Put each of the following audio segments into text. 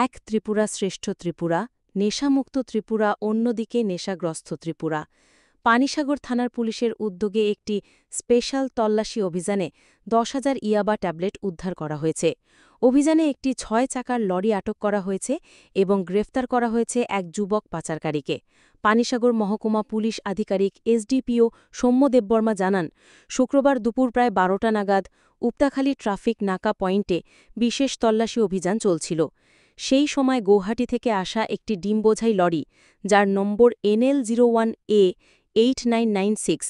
এক ত্রিপুরা শ্রেষ্ঠ ত্রিপুরা, নেশামুক্ত ত্রিপুরা, অন্যদিকে নেশাগ্রস্ত ত্রিপুরা। পানিসাগর থানার পুলিশের উদ্যোগে একটি স্পেশাল তল্লাশি অভিযানে 10,000 ইয়াবা ট্যাবলেট উদ্ধার করা হয়েছে। অভিযানে একটি 6 চাকার লরি আটক করা হয়েছে এবং গ্রেফতার করা হয়েছে এক যুবক পাচারকারীকে। পানিসাগর মহকুমা পুলিশ আধিকারিক এসডিপিও সৌম্য দেববর্মা জানান, শুক্রবার দুপুর প্রায় 12টা নাগাদ উপতাখালী ট্রাফিক নাকা পয়েন্টে বিশেষ তল্লাশি অভিযান চলছিল। সেই সময় গৌহাটি থেকে আসা একটি ডিমবোঝাই লরি, যার নম্বর NL01A 8996,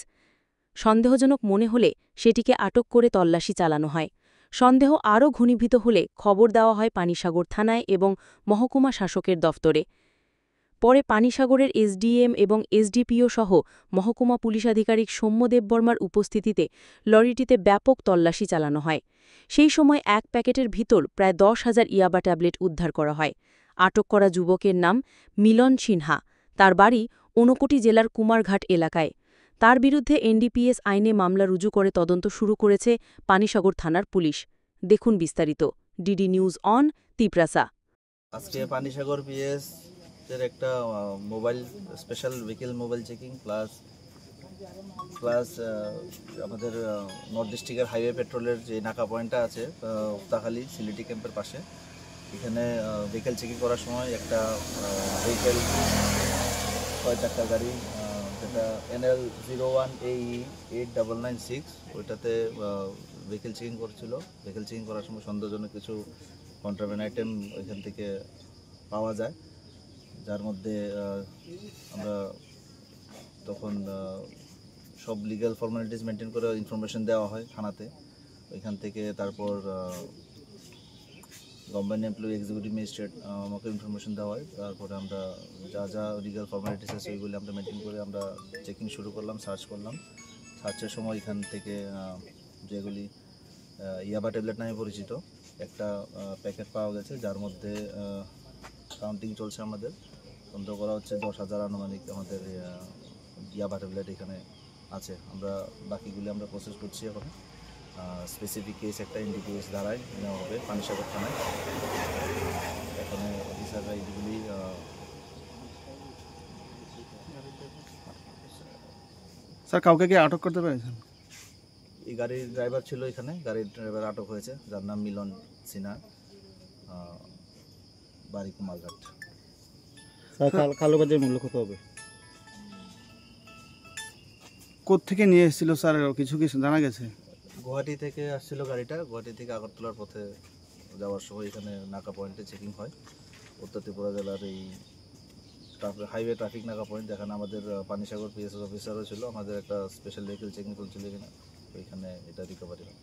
সন্দেহজনক মনে হলে সেটিকে আটক করে তল্লাশি চালানো হয়। সন্দেহ আরও ঘনীভূত হলে খবর দেওয়া হয় পানিসাগর থানায় এবং মহকুমা শাসকের দফতরে। পরে পানিসাগরের এসডিএম এবং এসডিপিও সহ মহকুমা পুলিশ আধিকারিক সৌম্য দেববর্মার উপস্থিতিতে লরিটিতে ব্যাপক তল্লাশি চালানো হয়। সেই সময় এক প্যাকেটের ভিতর প্রায় 10,000 ইয়াবা ট্যাবলেট উদ্ধার করা হয়। আটক করা যুবকের নাম মিলন সিনহা। তার বাড়ি ঊনকোটি জেলার কুমারঘাট এলাকায়। তার বিরুদ্ধে এনডিপিএস আইনে মামলা রুজু করে তদন্ত শুরু করেছে পানিসাগর থানার পুলিশ। দেখুন বিস্তারিত ডিডি নিউজ অন তিপ্রাসা। আজকে পানিসাগর পিএস এর একটা mobile special vehicle mobile checking plus আমাদের নর্থ ডিস্ট্রিক্টের হাইওয়ে পেট্রোলের যে নাকা পয়েন্টটা আছে উপতাখালী সিলিটি ক্যাম্পের পাশে, এখানে ভেহিকেল চেকিং করার সময় একটা ভেহিকেল 6 চাকার গাড়ি, যেটা NL01AE 8996, ওইটাতে ভেহিকেল চেকিং করছিল। ভেহিকেল চেকিং করার সময় সন্দেহজনক কিছু কন্ট্রাব্যান্ড আইটেম ওইখান থেকে পাওয়া যায়, যার মধ্যে আমরা তখন সব লিগ্যাল ফর্মালিটিস মেনটেন করে ইনফরমেশন দেওয়া হয় থানাতে। ওইখান থেকে তারপর গভর্নমেন্ট এমপ্লয়ি এক্সিকিউটিভ ম্যাজিস্ট্রেট আমাকে ইনফরমেশন দেওয়া হয়। তারপরে আমরা যা লিগ্যাল ফর্মালিটিস আছে ওইগুলি আমরা মেনটেন করে আমরা চেকিং শুরু করলাম, সার্চ করলাম। সার্চের সময় এখান থেকে যেগুলি ইয়াবা ট্যাবলেট নামে পরিচিত একটা প্যাকেট পাওয়া গেছে, যার মধ্যে কাউন্টিং চলছে। আমাদের সন্দেহ করা হচ্ছে 10,000 আনুমানিক আমাদের ইয়াবা ট্যাবলেট এখানে আছে। আমরা বাকিগুলি আমরা প্রসেস করছি এখন। স্পেসিফিক কেস একটা এনডিপিএস ধারায় নেওয়া হবে পানিসাগর থানায়। এখানে অফিসাররা এইগুলি স্যার কাউকে কি আটক করতে পেরেছেন? এই গাড়ির ড্রাইভার ছিল, এখানে গাড়ির ড্রাইভার আটক হয়েছে, যার নাম মিলন সিনহা, বাড়ি কুমারঘাট। কালোবাজার মূল্য কত হবে? কোত্থেকে নিয়ে এসেছিল স্যার, কিছু জানা গেছে? গুয়াহাটি থেকে আসছিল গাড়িটা। গুয়াহাটি থেকে আগরতলার পথে যাওয়ার সময় এখানে নাকা পয়েন্টে চেকিং হয়। উত্তর ত্রিপুরা জেলার এই হাইওয়ে ট্রাফিক নাকা পয়েন্ট, যেখানে আমাদের পানিসাগর পিএসএস অফিসারও ছিল। আমাদের একটা স্পেশাল ভেহিকেল চেকিং চলছিল এখানে, ওইখানে এটা রিকভারি হয়।